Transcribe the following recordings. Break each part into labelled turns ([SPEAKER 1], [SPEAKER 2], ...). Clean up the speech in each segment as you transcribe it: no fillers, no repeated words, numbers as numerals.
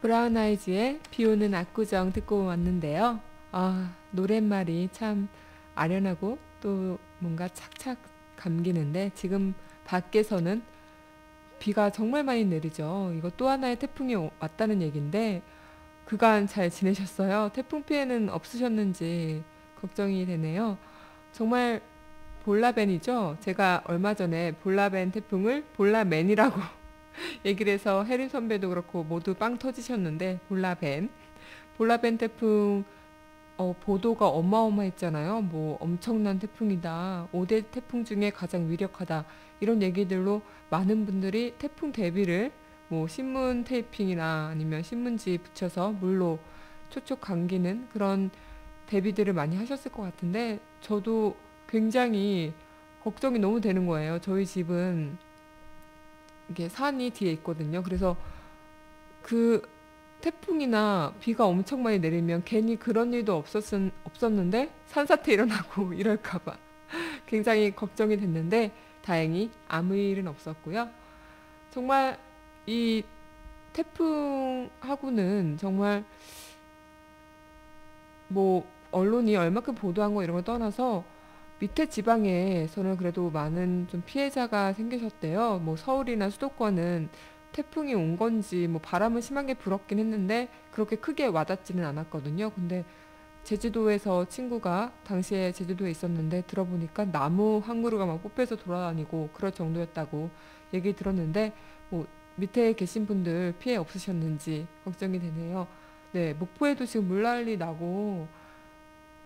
[SPEAKER 1] 브라운 아이즈의 비 오는 압구정 듣고 왔는데요. 아, 노랫말이 참 아련하고 또 뭔가 착착 감기는데 지금 밖에서는 비가 정말 많이 내리죠. 이거 또 하나의 태풍이 왔다는 얘기인데 그간 잘 지내셨어요? 태풍 피해는 없으셨는지 걱정이 되네요. 정말 볼라벤이죠. 제가 얼마 전에 볼라벤 태풍을 볼라맨이라고 얘기를 해서 혜림 선배도 그렇고 모두 빵 터지셨는데 볼라벤 태풍 보도가 어마어마했잖아요. 뭐 엄청난 태풍이다. 5대 태풍 중에 가장 위력하다. 이런 얘기들로 많은 분들이 태풍 대비를 뭐 신문 테이핑이나 아니면 신문지 붙여서 물로 촉촉 감기는 그런 대비들을 많이 하셨을 것 같은데 저도 굉장히 걱정이 너무 되는 거예요. 저희 집은 이게 산이 뒤에 있거든요. 그래서 그 태풍이나 비가 엄청 많이 내리면 괜히 그런 일도 없었는데 산사태 일어나고 이럴까봐 굉장히 걱정이 됐는데 다행히 아무 일은 없었고요. 정말 이 태풍하고는 정말 뭐 언론이 얼마큼 보도한 거 이런 걸 떠나서 밑에 지방에서는 그래도 많은 좀 피해자가 생기셨대요. 뭐 서울이나 수도권은 태풍이 온 건지 뭐 바람은 심하게 불었긴 했는데 그렇게 크게 와닿지는 않았거든요. 근데 제주도에서 친구가 당시에 제주도에 있었는데 들어보니까 나무 한 그루가 막 뽑혀서 돌아다니고 그럴 정도였다고 얘기 들었는데 뭐 밑에 계신 분들 피해 없으셨는지 걱정이 되네요. 네, 목포에도 지금 물난리 나고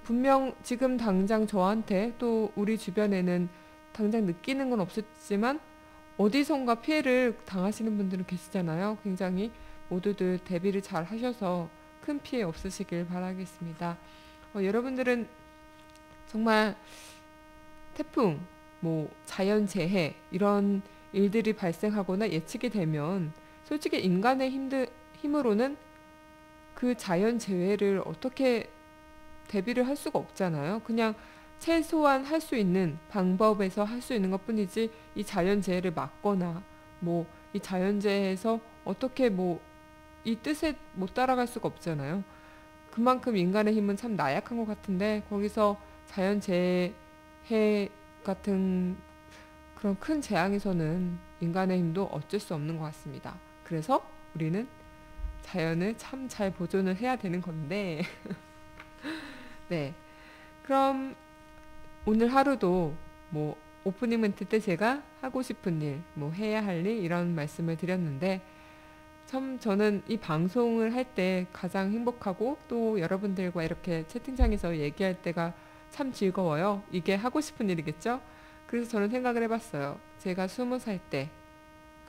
[SPEAKER 1] 분명 지금 당장 저한테 또 우리 주변에는 당장 느끼는 건 없었지만 어디선가 피해를 당하시는 분들은 계시잖아요. 굉장히 모두들 대비를 잘 하셔서 큰 피해 없으시길 바라겠습니다. 여러분들은 정말 태풍, 뭐 자연재해 이런 일들이 발생하거나 예측이 되면 솔직히 인간의 힘으로는 그 자연재해를 어떻게 대비를 할 수가 없잖아요. 그냥 최소한 할 수 있는 방법에서 할 수 있는 것뿐이지 이 자연재해를 막거나 뭐 이 자연재해에서 어떻게 뭐 이 뜻에 못 따라갈 수가 없잖아요. 그만큼 인간의 힘은 참 나약한 것 같은데 거기서 자연재해 같은 그런 큰 재앙에서는 인간의 힘도 어쩔 수 없는 것 같습니다. 그래서 우리는 자연을 참 잘 보존을 해야 되는 건데 네. 그럼 오늘 하루도 뭐 오프닝 멘트 때 제가 하고 싶은 일, 뭐 해야 할 일 이런 말씀을 드렸는데 참 저는 이 방송을 할 때 가장 행복하고 또 여러분들과 이렇게 채팅창에서 얘기할 때가 참 즐거워요. 이게 하고 싶은 일이겠죠? 그래서 저는 생각을 해봤어요. 제가 20살 때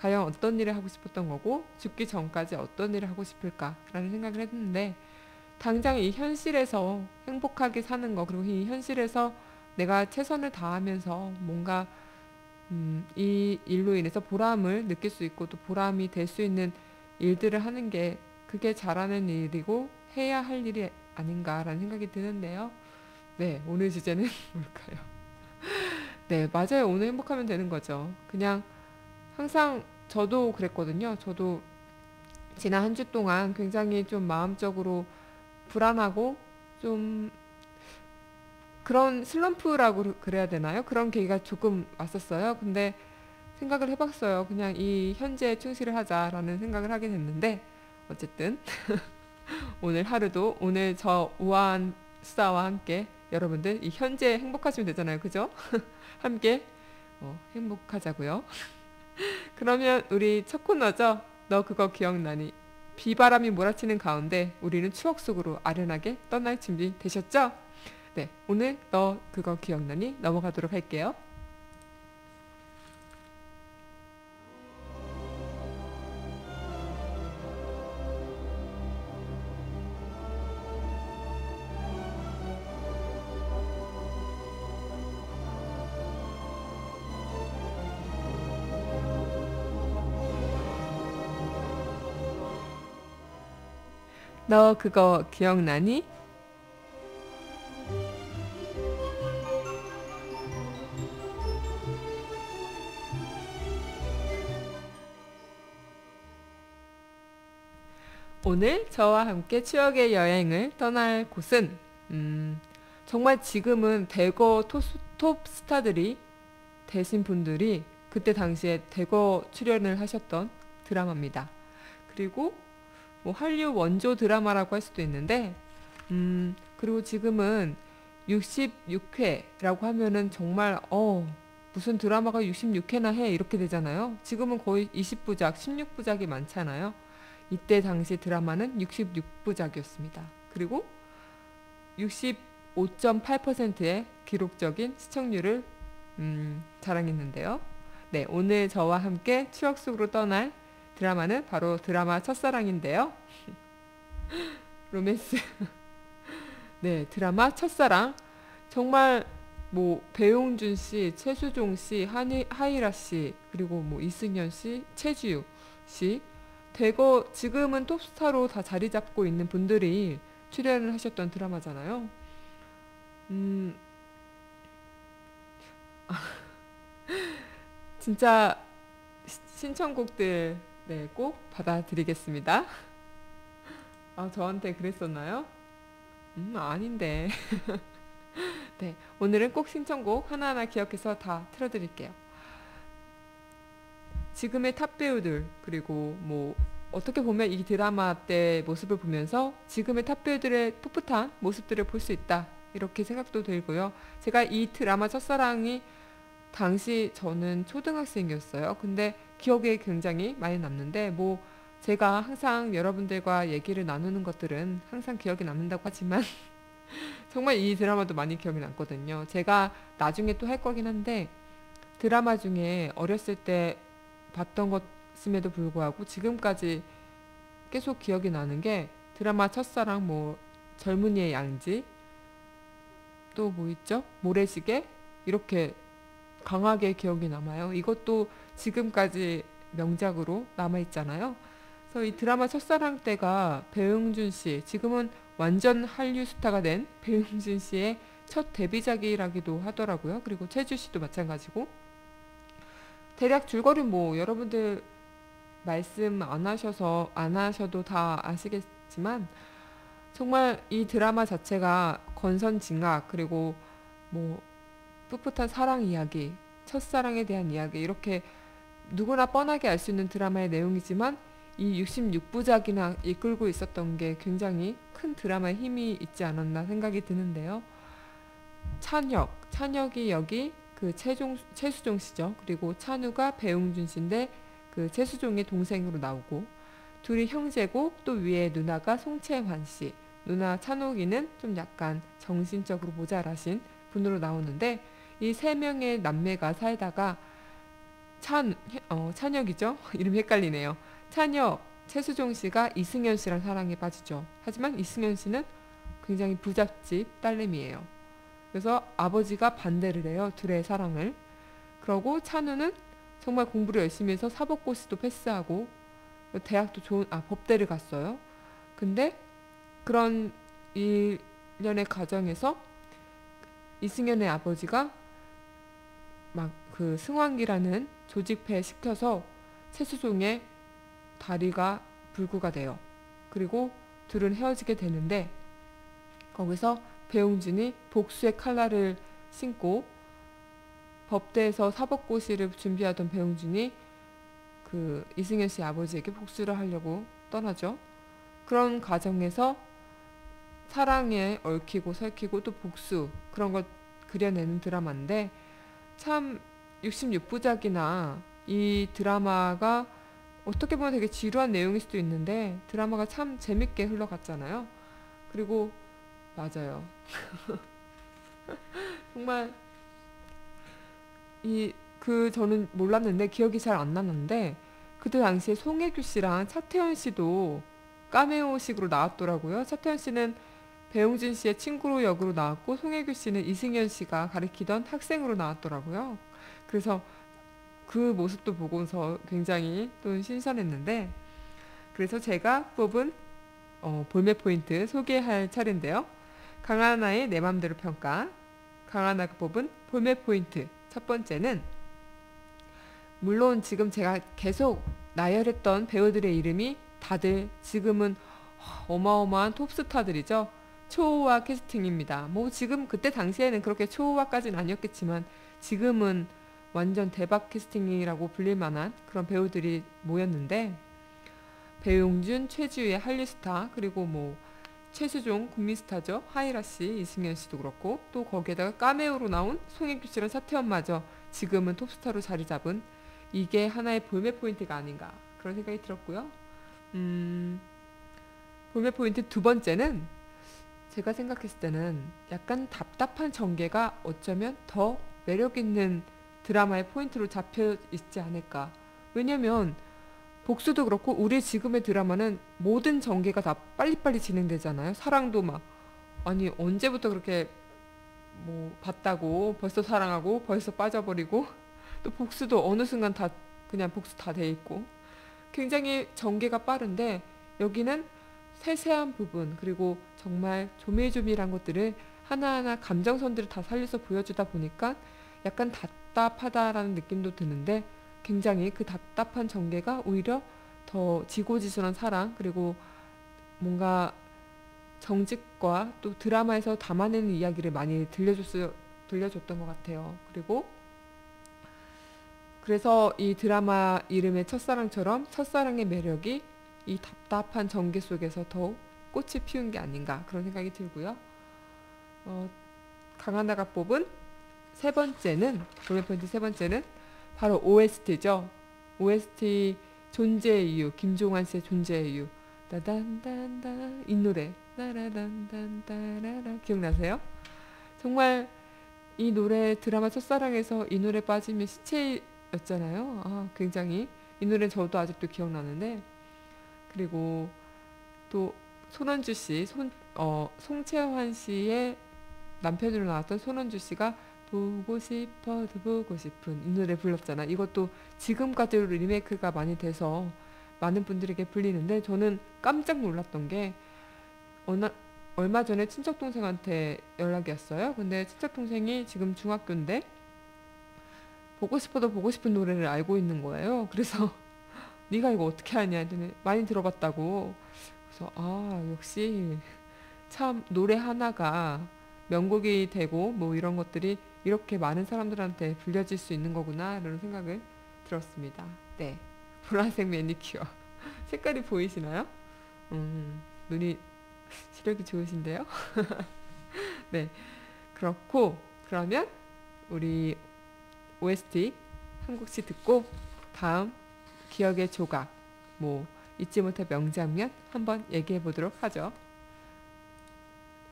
[SPEAKER 1] 과연 어떤 일을 하고 싶었던 거고 죽기 전까지 어떤 일을 하고 싶을까라는 생각을 했는데 당장 이 현실에서 행복하게 사는 거 그리고 이 현실에서 내가 최선을 다하면서 뭔가 이 일로 인해서 보람을 느낄 수 있고 또 보람이 될 수 있는 일들을 하는 게 그게 잘하는 일이고 해야 할 일이 아닌가라는 생각이 드는데요. 네, 오늘 주제는 뭘까요? 네, 맞아요. 오늘 행복하면 되는 거죠. 그냥 항상 저도 그랬거든요. 저도 지난 한 주 동안 굉장히 좀 마음적으로 불안하고 좀 그런 슬럼프라고 그래야 되나요? 그런 계기가 조금 왔었어요. 근데 생각을 해봤어요. 그냥 이 현재에 충실을 하자라는 생각을 하게 됐는데 어쨌든 오늘 하루도 오늘 저 우아한 수다와 함께 여러분들 이 현재 행복하시면 되잖아요. 그죠? 함께 행복하자고요. 그러면 우리 첫 코너죠. 너 그거 기억나니? 비바람이 몰아치는 가운데 우리는 추억 속으로 아련하게 떠날 준비 되셨죠? 네, 오늘 너 그거 기억나니? 넘어가도록 할게요. 너 그거 기억나니? 오늘 저와 함께 추억의 여행을 떠날 곳은 정말 지금은 대거 톱 스타들이 되신 분들이 그때 당시에 대거 출연을 하셨던 드라마입니다. 그리고 뭐 한류 원조 드라마라고 할 수도 있는데 그리고 지금은 66회라고 하면은 정말 무슨 드라마가 66회나 해 이렇게 되잖아요. 지금은 거의 20부작, 16부작이 많잖아요. 이때 당시 드라마는 66부작이었습니다. 그리고 65.8%의 기록적인 시청률을 자랑했는데요. 네, 오늘 저와 함께 추억 속으로 떠날 드라마는 바로 드라마 첫사랑인데요. 로맨스. 네, 드라마 첫사랑. 정말 뭐 배용준 씨, 최수종 씨, 하이라 씨, 그리고 뭐 이승연 씨, 최지우 씨, 대거 지금은 톱스타로 다 자리 잡고 있는 분들이 출연을 하셨던 드라마잖아요. 음, 진짜 신청곡들 네, 꼭 받아드리겠습니다. 아, 저한테 그랬었나요? 아닌데. 네, 오늘은 꼭 신청곡 하나하나 기억해서 다 틀어드릴게요. 지금의 탑 배우들, 그리고 뭐 어떻게 보면 이 드라마 때 모습을 보면서 지금의 탑 배우들의 풋풋한 모습들을 볼 수 있다, 이렇게 생각도 들고요. 제가 이 드라마 첫사랑이 당시 저는 초등학생이었어요. 근데 기억에 굉장히 많이 남는데, 뭐 제가 항상 여러분들과 얘기를 나누는 것들은 항상 기억에 남는다고 하지만 정말 이 드라마도 많이 기억이 남거든요. 제가 나중에 또 할 거긴 한데, 드라마 중에 어렸을 때 봤던 것임에도 불구하고 지금까지 계속 기억이 나는 게 드라마 첫사랑, 뭐 젊은이의 양지, 또 뭐 있죠? 모래시계, 이렇게 강하게 기억이 남아요. 이것도 지금까지 명작으로 남아있잖아요. 그래서 이 드라마 첫사랑 때가 배용준 씨, 지금은 완전 한류 스타가 된 배용준 씨의 첫 데뷔작이라기도 하더라고요. 그리고 최주 씨도 마찬가지고. 대략 줄거리 뭐 여러분들 말씀 안 하셔도 다 아시겠지만, 정말 이 드라마 자체가 건선징악, 그리고 뭐 풋풋한 사랑 이야기, 첫사랑에 대한 이야기, 이렇게 누구나 뻔하게 알 수 있는 드라마의 내용이지만 이 66부작이나 이끌고 있었던 게 굉장히 큰 드라마의 힘이 있지 않았나 생각이 드는데요. 찬혁이 여기 그 최수종 씨죠. 그리고 찬우가 배용준 씨인데 그 최수종의 동생으로 나오고, 둘이 형제고 또 위에 누나가 송채환 씨. 누나 찬욱이는 좀 약간 정신적으로 모자라신 분으로 나오는데, 이 세 명의 남매가 살다가 찬혁이죠. 이름 헷갈리네요. 찬혁, 최수종 씨가 이승연 씨랑 사랑에 빠지죠. 하지만 이승연 씨는 굉장히 부잣집 딸내미예요. 그래서 아버지가 반대를 해요. 둘의 사랑을. 그러고 찬우는 정말 공부를 열심히 해서 사법고시도 패스하고 대학도 법대를 갔어요. 근데 그런 일련의 과정에서 이승연의 아버지가 막 그 승환기라는 조직패 시켜서 최수종의 다리가 불구가 돼요. 그리고 둘은 헤어지게 되는데, 거기서 배용준이 복수의 칼날을 신고 법대에서 사법고시를 준비하던 배용준이 그 이승연 씨 아버지에게 복수를 하려고 떠나죠. 그런 과정에서 사랑에 얽히고 설키고 또 복수, 그런 것 그려내는 드라마인데, 참 66부작이나 이 드라마가 어떻게 보면 되게 지루한 내용일 수도 있는데 드라마가 참 재밌게 흘러갔잖아요. 그리고 맞아요. 정말 저는 몰랐는데 기억이 잘 안 났는데, 그때 당시에 송혜교 씨랑 차태현 씨도 카메오식으로 나왔더라고요. 차태현 씨는 배용준 씨의 친구 역으로 나왔고, 송혜교 씨는 이승연 씨가 가리키던 학생으로 나왔더라고요. 그래서 그 모습도 보고서 굉장히 또 신선했는데, 그래서 제가 뽑은 볼매 포인트 소개할 차례인데요. 강하나의 내 맘대로 평가. 강하나가 뽑은 볼매 포인트 첫 번째는, 물론 지금 제가 계속 나열했던 배우들의 이름이 다들 지금은 어마어마한 톱스타들이죠. 초호화 캐스팅입니다. 뭐 지금 그때 당시에는 그렇게 초호화까지는 아니었겠지만 지금은 완전 대박 캐스팅이라고 불릴 만한 그런 배우들이 모였는데, 배용준, 최지우의 한류스타, 그리고 뭐 최수종 국민스타죠. 하이라 씨, 이승현 씨도 그렇고, 또 거기에다가 카메오로 나온 송혜교 씨랑 차태현마저 지금은 톱스타로 자리 잡은, 이게 하나의 볼매 포인트가 아닌가 그런 생각이 들었고요. 음, 볼매 포인트 두 번째는, 제가 생각했을 때는 약간 답답한 전개가 어쩌면 더 매력 있는 드라마의 포인트로 잡혀 있지 않을까. 왜냐면 복수도 그렇고 우리 지금의 드라마는 모든 전개가 다 빨리빨리 진행되잖아요. 사랑도 막, 아니 언제부터 그렇게 뭐 봤다고 벌써 사랑하고 벌써 빠져버리고, 또 복수도 어느 순간 다 그냥 복수 다 돼 있고, 굉장히 전개가 빠른데 여기는 세세한 부분, 그리고 정말 조밀조밀한 것들을 하나하나 감정선들을 다 살려서 보여주다 보니까 약간 답답하다라는 느낌도 드는데, 굉장히 그 답답한 전개가 오히려 더 지고지순한 사랑, 그리고 뭔가 정직과 또 드라마에서 담아내는 이야기를 많이 들려줬던 것 같아요. 그리고 그래서 이 드라마 이름의 첫사랑처럼 첫사랑의 매력이 이 답답한 전개 속에서 더욱 꽃이 피운 게 아닌가 그런 생각이 들고요. 어, 강하나가 뽑은 세 번째는, 볼멘 포인트 세 번째는 바로 OST죠. OST 존재의 이유, 김종환 씨의 존재의 이유. 따단단다, 이 노래 따라단단따라라, 기억나세요? 정말 이 노래, 드라마 첫사랑에서 이 노래 빠지면 시체였잖아요. 아, 굉장히 이 노래 저도 아직도 기억나는데, 그리고 또 손원주 씨, 송채환 씨의 남편으로 나왔던 손원주 씨가 보고 싶어도 보고 싶은 이 노래 불렀잖아. 이것도 지금까지도 리메이크가 많이 돼서 많은 분들에게 불리는데, 저는 깜짝 놀랐던 게 얼마 전에 친척 동생한테 연락이 왔어요. 근데 친척 동생이 지금 중학교인데 보고 싶어도 보고 싶은 노래를 알고 있는 거예요. 그래서 네가 이거 어떻게 하냐 했더니 많이 들어봤다고. 그래서 아, 역시 참 노래 하나가 명곡이 되고 뭐 이런 것들이 이렇게 많은 사람들한테 불려질 수 있는 거구나 라는 생각을 들었습니다. 네, 보라색 매니큐어 색깔이 보이시나요? 눈이 시력이 좋으신데요. 네, 그렇고 그러면 우리 OST 한 곡씩 듣고 다음 기억의 조각, 뭐 잊지 못할 명장면 한번 얘기해 보도록 하죠.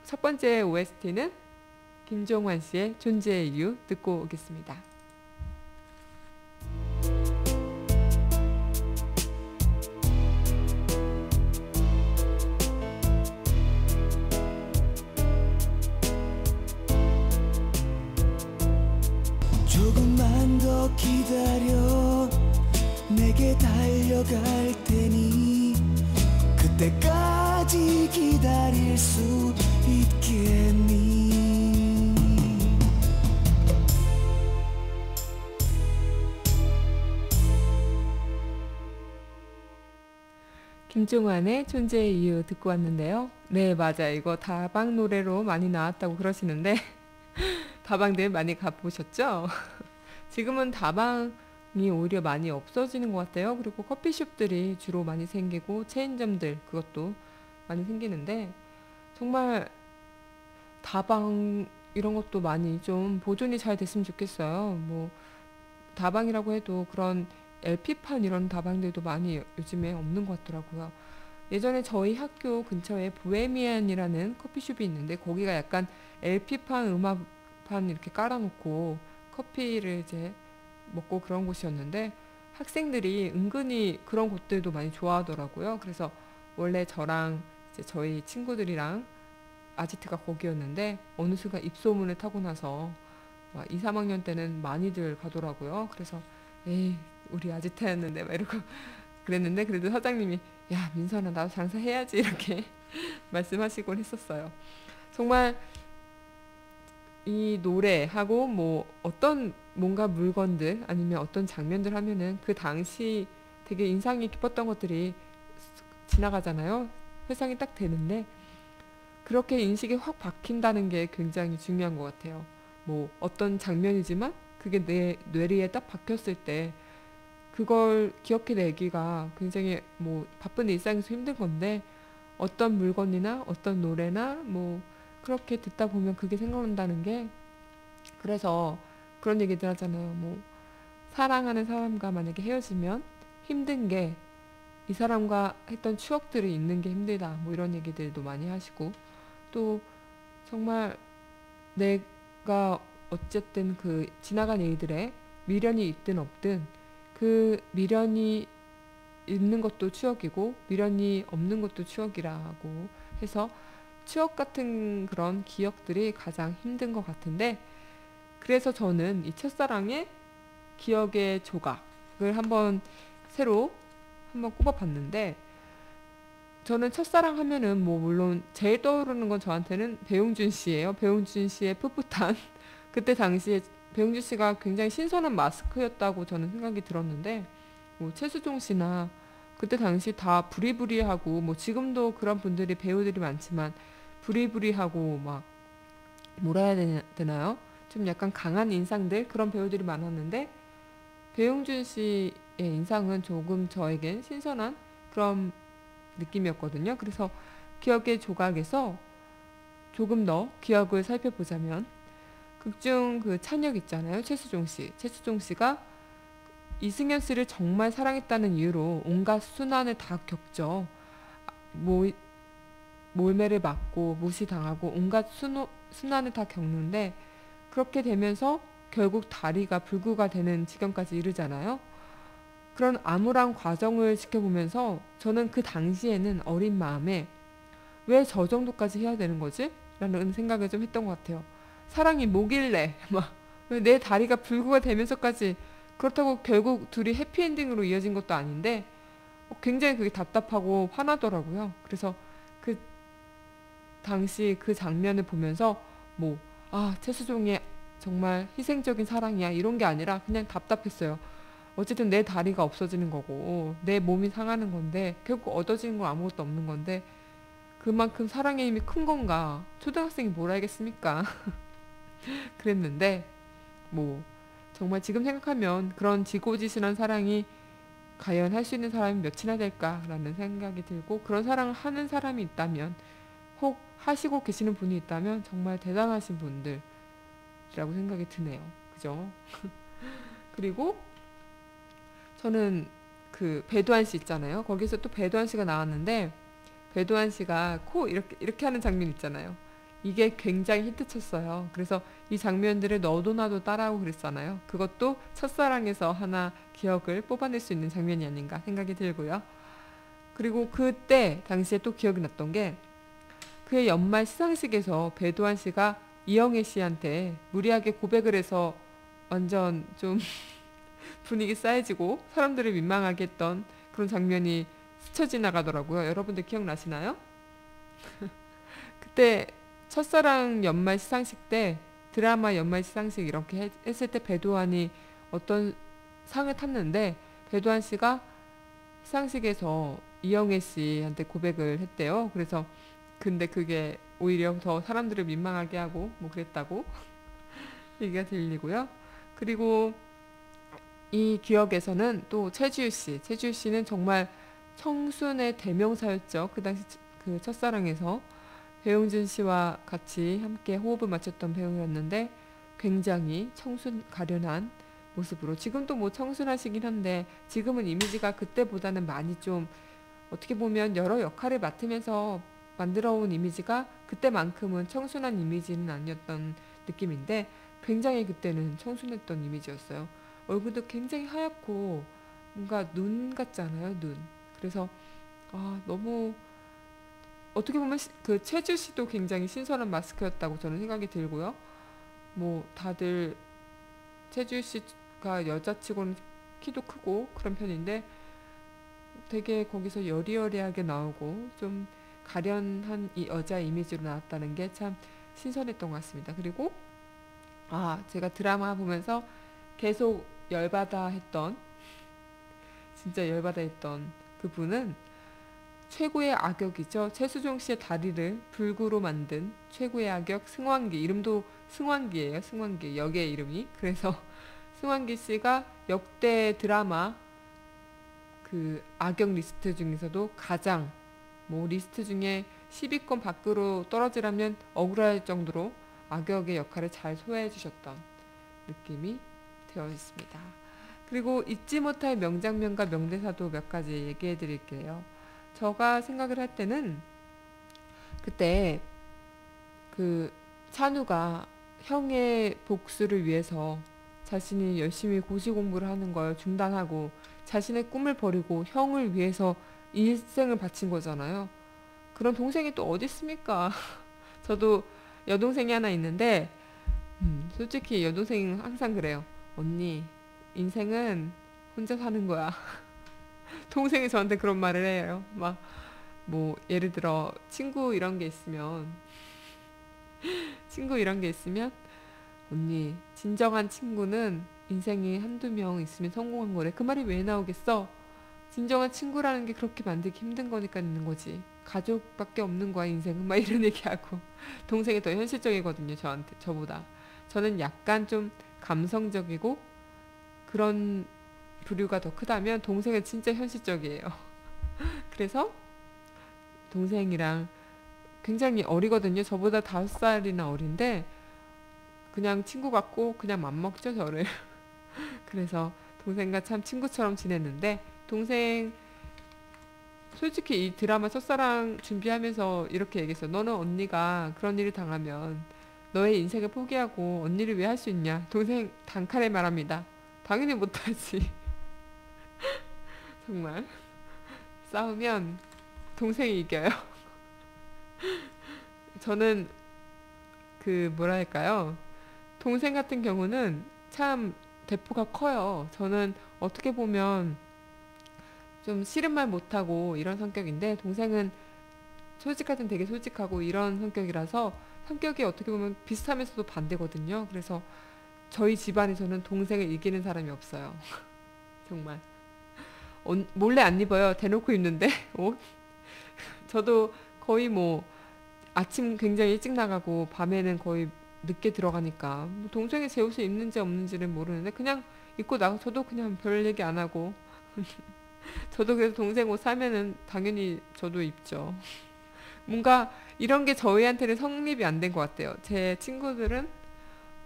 [SPEAKER 1] 첫 번째 OST는 김종환 씨의 존재의 이유 듣고 오겠습니다.
[SPEAKER 2] 조금만 더 기다려 내게 달려갈 테니 그때까지 기다릴 수 있겠니.
[SPEAKER 1] 김종환의 존재의 이유 듣고 왔는데요. 네, 맞아요. 이거 다방 노래로 많이 나왔다고 그러시는데 다방들 많이 가보셨죠? 지금은 다방이 오히려 많이 없어지는 것 같아요. 그리고 커피숍들이 주로 많이 생기고 체인점들 그것도 많이 생기는데, 정말 다방 이런 것도 많이 좀 보존이 잘 됐으면 좋겠어요. 뭐 다방이라고 해도 그런 LP판 이런 다방들도 많이 요즘에 없는 것 같더라고요. 예전에 저희 학교 근처에 보헤미안이라는 커피숍이 있는데 거기가 약간 LP판, 음악판 이렇게 깔아놓고 커피를 이제 먹고 그런 곳이었는데, 학생들이 은근히 그런 곳들도 많이 좋아하더라고요. 그래서 원래 저랑 이제 저희 친구들이랑 아지트가 거기였는데 어느 순간 입소문을 타고 나서 막 2, 3학년 때는 많이들 가더라고요. 그래서 에이, 우리 아지트였는데 막 이러고 그랬는데, 그래도 사장님이 야, 민선아 나도 장사해야지 이렇게 말씀하시곤 했었어요. 정말 이 노래하고 뭐 어떤 뭔가 물건들 아니면 어떤 장면들 하면은 그 당시 되게 인상이 깊었던 것들이 지나가잖아요. 회상이 딱 되는데 그렇게 인식이 확 박힌다는 게 굉장히 중요한 것 같아요. 뭐 어떤 장면이지만 그게 내 뇌리에 딱 박혔을 때 그걸 기억해내기가 굉장히 뭐 바쁜 일상에서 힘든 건데 어떤 물건이나 어떤 노래나 뭐 그렇게 듣다 보면 그게 생각난다는 게 그래서 그런 얘기들 하잖아요. 뭐 사랑하는 사람과 만약에 헤어지면 힘든 게 이 사람과 했던 추억들이 있는 게 힘들다. 뭐 이런 얘기들도 많이 하시고 또 정말 내가 어쨌든 그 지나간 일들에 미련이 있든 없든 그 미련이 있는 것도 추억이고 미련이 없는 것도 추억이라고 해서 추억 같은 그런 기억들이 가장 힘든 것 같은데 그래서 저는 이 첫사랑의 기억의 조각을 한번 새로 한번 꼽아봤는데 저는 첫사랑 하면은 뭐 물론 제일 떠오르는 건 저한테는 배용준 씨예요. 배용준 씨의 풋풋한 그때 당시에 배용준 씨가 굉장히 신선한 마스크였다고 저는 생각이 들었는데 뭐 최수종 씨나 그때 당시 다 부리부리하고 뭐 지금도 그런 분들이 배우들이 많지만 부리부리하고 막 뭐라 해야 되나요? 좀 약간 강한 인상들 그런 배우들이 많았는데 배용준 씨의 인상은 조금 저에겐 신선한 그런 느낌이었거든요. 그래서 기억의 조각에서 조금 더 기억을 살펴보자면 극중 그 찬혁 있잖아요. 최수종 씨. 최수종 씨가 이승현 씨를 정말 사랑했다는 이유로 온갖 순환을 다 겪죠. 모, 몰매를 맞고 무시당하고 온갖 순환을 다 겪는데 그렇게 되면서 결국 다리가 불구가 되는 지경까지 이르잖아요. 그런 암울한 과정을 지켜보면서 저는 그 당시에는 어린 마음에 왜 저 정도까지 해야 되는 거지? 라는 생각을 좀 했던 것 같아요. 사랑이 뭐길래 막 왜 내 다리가 불구가 되면서까지 그렇다고 결국 둘이 해피엔딩으로 이어진 것도 아닌데 굉장히 그게 답답하고 화나더라고요. 그래서 그 당시 그 장면을 보면서 뭐 최수종의 정말 희생적인 사랑이야 이런 게 아니라 그냥 답답했어요. 어쨌든 내 다리가 없어지는 거고 내 몸이 상하는 건데 결국 얻어지는 건 아무것도 없는 건데 그만큼 사랑의 힘이 큰 건가 초등학생이 뭘 알겠습니까. 그랬는데 뭐 정말 지금 생각하면 그런 지고지순한 사랑이 과연 할 수 있는 사람이 몇이나 될까라는 생각이 들고 그런 사랑을 하는 사람이 있다면 혹 하시고 계시는 분이 있다면 정말 대단하신 분들이라고 생각이 드네요. 그죠? 그리고 저는 그 배두한 씨 있잖아요. 거기서 또 배두한 씨가 나왔는데 배두한 씨가 코 이렇게 하는 장면 있잖아요. 이게 굉장히 히트쳤어요. 그래서 이 장면들을 너도 나도 따라하고 그랬잖아요. 그것도 첫사랑에서 하나 기억을 뽑아낼 수 있는 장면이 아닌가 생각이 들고요. 그리고 그때 당시에 또 기억이 났던 게 그의 연말 시상식에서 배두한 씨가 이영애 씨한테 무리하게 고백을 해서 완전 좀 분위기 싸해지고 사람들을 민망하게 했던 그런 장면이 스쳐 지나가더라고요. 여러분들 기억나시나요? 그때 첫사랑 연말 시상식 때 드라마 연말 시상식 이렇게 했을 때 배두한이 어떤 상을 탔는데 배두한 씨가 시상식에서 이영애 씨한테 고백을 했대요. 그래서 근데 그게 오히려 더 사람들을 민망하게 하고 뭐 그랬다고 얘기가 들리고요. 그리고 이 기억에서는 또 최지우 씨는 정말 청순의 대명사였죠. 그 당시 그 첫사랑에서 배용준 씨와 같이 함께 호흡을 맞췄던 배우였는데 굉장히 청순 가련한 모습으로 지금도 뭐 청순하시긴 한데 지금은 이미지가 그때보다는 많이 좀 어떻게 보면 여러 역할을 맡으면서 만들어 온 이미지가 그때만큼은 청순한 이미지는 아니었던 느낌인데 굉장히 그때는 청순했던 이미지였어요. 얼굴도 굉장히 하얗고 뭔가 눈 같잖아요, 눈. 그래서 너무 어떻게 보면 그 최주 씨도 굉장히 신선한 마스크였다고 저는 생각이 들고요. 뭐 다들 최주 씨가 여자치고는 키도 크고 그런 편인데 되게 거기서 여리여리하게 나오고 좀 가련한 이 여자 이미지로 나왔다는 게 참 신선했던 것 같습니다. 그리고 제가 드라마 보면서 계속 열받아 했던 진짜 열받아 했던 그분은 최고의 악역이죠. 최수종 씨의 다리를 불구로 만든 최고의 악역 승환기. 이름도 승환기예요. 승환기. 역의 이름이. 그래서 승환기 씨가 역대 드라마 그 악역 리스트 중에서도 가장 뭐 리스트 중에 10위권 밖으로 떨어지라면 억울할 정도로 악역의 역할을 잘 소화해 주셨던 느낌이 되어 있습니다. 그리고 잊지 못할 명장면과 명대사도 몇 가지 얘기해 드릴게요. 제가 생각을 할 때는 그때 그 찬우가 형의 복수를 위해서 자신이 열심히 고시 공부를 하는 걸 중단하고 자신의 꿈을 버리고 형을 위해서 일생을 바친 거잖아요. 그런 동생이 또 어디 있습니까? 저도 여동생이 하나 있는데 솔직히 여동생은 항상 그래요. 언니, 인생은 혼자 사는 거야. 동생이 저한테 그런 말을 해요. 막 뭐 예를 들어 친구 이런 게 있으면 언니, 진정한 친구는 인생에 한두 명 있으면 성공한 거래. 그 말이 왜 나오겠어? 진정한 친구라는 게 그렇게 만들기 힘든 거니까 있는 거지. 가족밖에 없는 거야, 인생은. 막 이런 얘기하고. 동생이 더 현실적이거든요, 저보다. 저는 약간 좀 감성적이고 그런 부류가 더 크다면 동생은 진짜 현실적이에요. 그래서 동생이랑 굉장히 어리거든요. 저보다 5살이나 어린데 그냥 친구 같고 그냥 맘먹죠, 저를. 그래서 동생과 참 친구처럼 지냈는데 동생 솔직히 이 드라마 첫사랑 준비하면서 이렇게 얘기했어. 너는 언니가 그런 일을 당하면 너의 인생을 포기하고 언니를 왜 할 수 있냐. 동생 단칼에 말합니다. 당연히 못하지. 정말 싸우면 동생이 이겨요. 저는 그 뭐랄까요, 동생 같은 경우는 참 대포가 커요. 저는 어떻게 보면 좀 싫은 말 못하고 이런 성격인데 동생은 솔직할 땐 되게 솔직하고 이런 성격이라서 성격이 어떻게 보면 비슷하면서도 반대거든요. 그래서 저희 집안에서는 동생을 이기는 사람이 없어요. 정말 몰래 안 입어요. 대놓고 입는데 옷. 저도 거의 뭐 아침 굉장히 일찍 나가고 밤에는 거의 늦게 들어가니까 뭐 동생이 제 옷을 입는지 없는지는 모르는데 그냥 입고 나가. 저도 그냥 별 얘기 안 하고 저도 그래서 동생 옷 사면은 당연히 저도 입죠. 뭔가 이런 게 저희한테는 성립이 안 된 것 같아요. 제 친구들은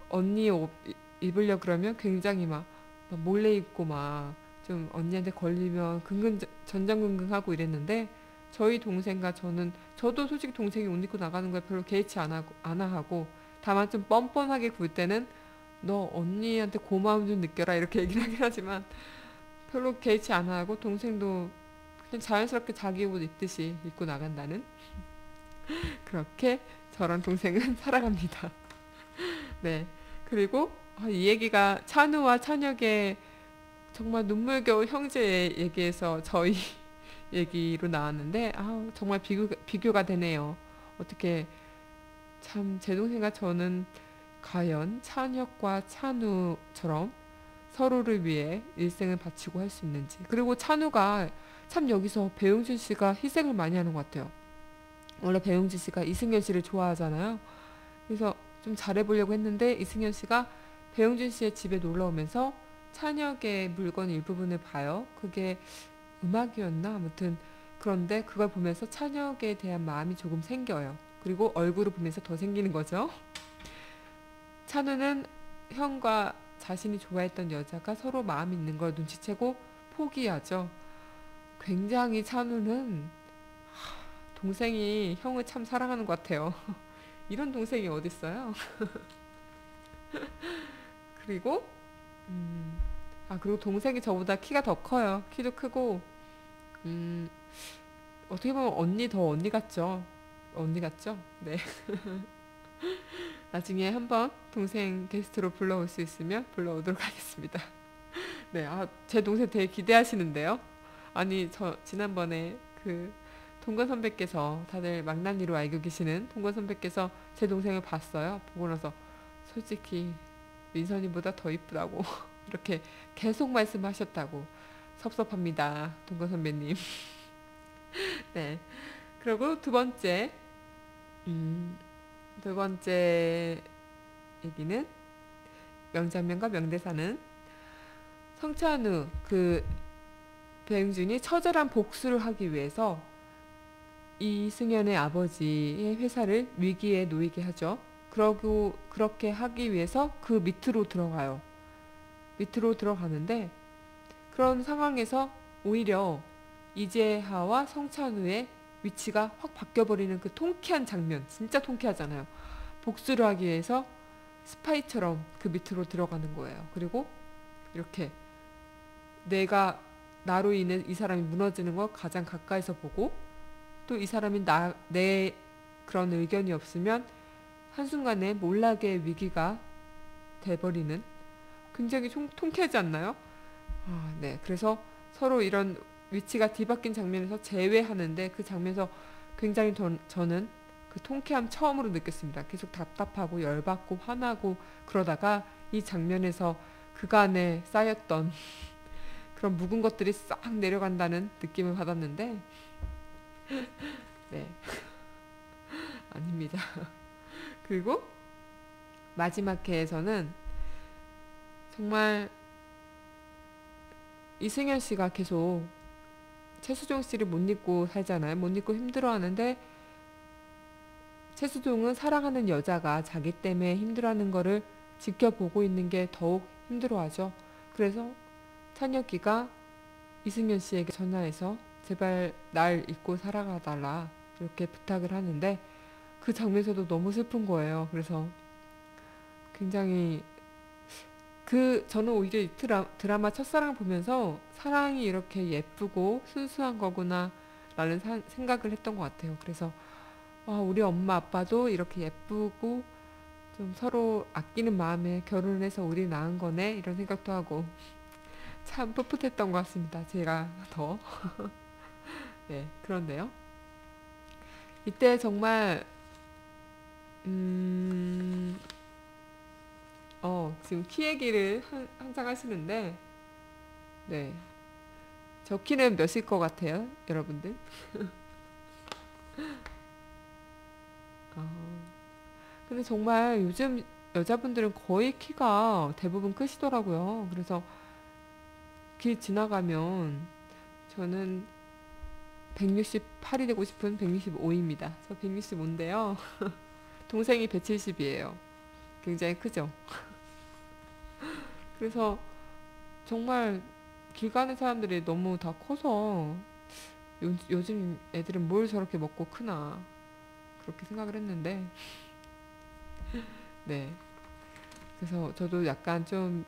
[SPEAKER 1] 언니 옷 입으려 그러면 굉장히 막 몰래 입고 막 좀 언니한테 걸리면 전전긍긍하고 이랬는데 저희 동생과 저도 솔직히 동생이 옷 입고 나가는 거에 별로 개의치 안 하고 다만 좀 뻔뻔하게 굴 때는 너 언니한테 고마움 좀 느껴라 이렇게 얘기를 하긴 하지만 별로 개의치 안 하고 동생도 그냥 자연스럽게 자기 옷 입듯이 입고 나간다는 그렇게 저랑 동생은 살아갑니다. 네. 그리고 이 얘기가 찬우와 찬혁의 정말 눈물겨울 형제 얘기에서 저희 얘기로 나왔는데 정말 비교가 되네요. 어떻게 참 제 동생과 저는 과연 찬혁과 찬우처럼 서로를 위해 일생을 바치고 할 수 있는지. 그리고 찬우가 참 여기서 배용준 씨가 희생을 많이 하는 것 같아요. 원래 배용준 씨가 이승현 씨를 좋아하잖아요. 그래서 좀 잘해보려고 했는데 이승현 씨가 배용준 씨의 집에 놀러 오면서 찬혁의 물건 일부분을 봐요. 그게 음악이었나? 아무튼 그런데 그걸 보면서 찬혁에 대한 마음이 조금 생겨요. 그리고 얼굴을 보면서 더 생기는 거죠. 찬우는 형과 자신이 좋아했던 여자가 서로 마음이 있는 걸 눈치채고 포기하죠. 굉장히 찬우는 동생이 형을 참 사랑하는 것 같아요. 이런 동생이 어딨어요? 그리고 그리고 동생이 저보다 키가 더 커요. 키도 크고 어떻게 보면 언니 같죠. 언니 같죠? 네. 나중에 한번 동생 게스트로 불러올 수 있으면 불러오도록 하겠습니다. 네, 제 동생 되게 기대하시는데요. 아니, 저 지난번에 그 동건 선배께서 다들 망나니로 알고 계시는 동건 선배께서 제 동생을 봤어요. 보고 나서 솔직히 민선이보다 더 이쁘다고 이렇게 계속 말씀하셨다고. 섭섭합니다, 동건 선배님. 네. 그리고 음, 두 번째 얘기는 명장면과 명대사는 성찬우 배용준이 처절한 복수를 하기 위해서 이승연의 아버지의 회사를 위기에 놓이게 하죠. 그러고 그렇게 하기 위해서 그 밑으로 들어가요. 밑으로 들어가는데 그런 상황에서 오히려 이재하와 성찬우의 위치가 확 바뀌어버리는 그 통쾌한 장면, 진짜 통쾌하잖아요. 복수를 하기 위해서 스파이처럼 그 밑으로 들어가는 거예요. 그리고 이렇게 내가 나로 인해 이 사람이 무너지는 걸 가장 가까이서 보고 또 이 사람이 내 그런 의견이 없으면 한순간에 몰락의 위기가 돼버리는 굉장히 통쾌하지 않나요? 네. 그래서 서로 이런 위치가 뒤바뀐 장면에서 재회하는데 그 장면에서 굉장히 저는 그 통쾌함 처음으로 느꼈습니다. 계속 답답하고 열받고 화나고 그러다가 이 장면에서 그간에 쌓였던 그런 묵은 것들이 싹 내려간다는 느낌을 받았는데 네. 아닙니다. 그리고 마지막 회에서는 정말 이승현 씨가 계속 최수종 씨를 못 잊고 살잖아요. 못 잊고 힘들어하는데 최수종은 사랑하는 여자가 자기 때문에 힘들어하는 거를 지켜보고 있는 게 더욱 힘들어하죠. 그래서 찬혁이가 이승현 씨에게 전화해서 제발 날 잊고 살아가달라 이렇게 부탁을 하는데 그 장면에서도 너무 슬픈 거예요. 그래서 굉장히 저는 오히려 이 드라마 첫사랑 보면서 사랑이 이렇게 예쁘고 순수한 거구나 라는 생각을 했던 것 같아요. 그래서 우리 엄마 아빠도 이렇게 예쁘고 좀 서로 아끼는 마음에 결혼을 해서 우리 낳은 거네 이런 생각도 하고 참 풋풋했던 것 같습니다. 제가 더 네, 그런데요. 이때 정말 지금 키 얘기를 항상 하시는데 네, 저 키는 몇일 것 같아요, 여러분들? 근데 정말 요즘 여자분들은 거의 키가 대부분 크시더라고요. 그래서 길 지나가면 저는 168이 되고 싶은 165입니다. 저 165인데요. 동생이 170이에요. 굉장히 크죠? 그래서 정말 길 가는 사람들이 너무 다 커서 요즘 애들은 뭘 저렇게 먹고 크나 그렇게 생각을 했는데 네. 그래서 저도 약간 좀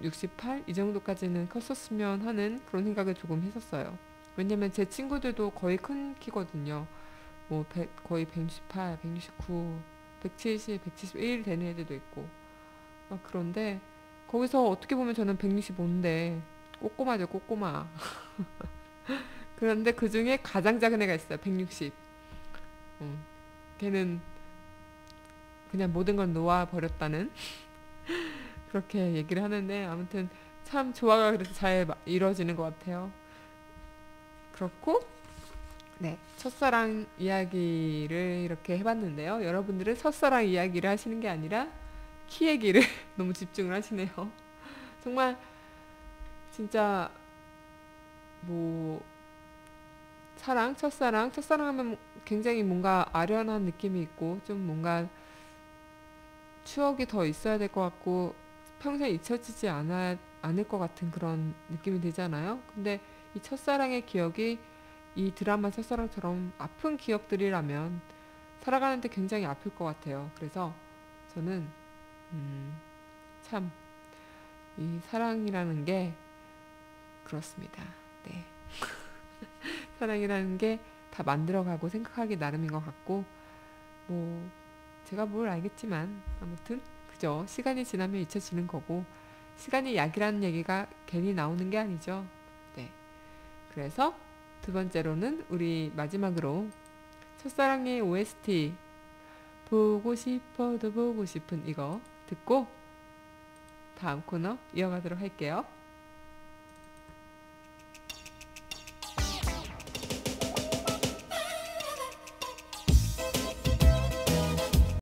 [SPEAKER 1] 168? 이 정도까지는 컸었으면 하는 그런 생각을 조금 했었어요. 왜냐면 제 친구들도 거의 큰 키거든요. 뭐 거의 168, 169, 170, 171 되는 애들도 있고 막 그런데 거기서 어떻게 보면 저는 165인데 꼬꼬마죠, 꼬꼬마. 그런데 그 중에 가장 작은 애가 있어요. 160. 걔는 그냥 모든 걸 놓아버렸다는 그렇게 얘기를 하는데 아무튼 참 조화가 그래서 잘 이루어지는 것 같아요. 그렇고 네, 첫사랑 이야기를 이렇게 해봤는데요. 여러분들은 첫사랑 이야기를 하시는 게 아니라 키 얘기를 너무 집중을 하시네요. 정말 진짜 뭐 첫사랑 하면 굉장히 뭔가 아련한 느낌이 있고 좀 뭔가 추억이 더 있어야 될 것 같고 평생 잊혀지지 않을 것 같은 그런 느낌이 들잖아요. 근데 이 첫사랑의 기억이 이 드라마 첫사랑처럼 아픈 기억들이라면 살아가는데 굉장히 아플 것 같아요. 그래서 저는 참 이 사랑이라는 게 그렇습니다. 네. 사랑이라는 게 다 만들어가고 생각하기 나름인 것 같고 뭐 제가 뭘 알겠지만 아무튼 그죠. 시간이 지나면 잊혀지는 거고 시간이 약이라는 얘기가 괜히 나오는 게 아니죠. 네. 그래서 두 번째로는 우리 마지막으로 첫사랑의 OST 보고 싶어도 보고 싶은 이거 듣고 다음 코너 이어가도록 할게요.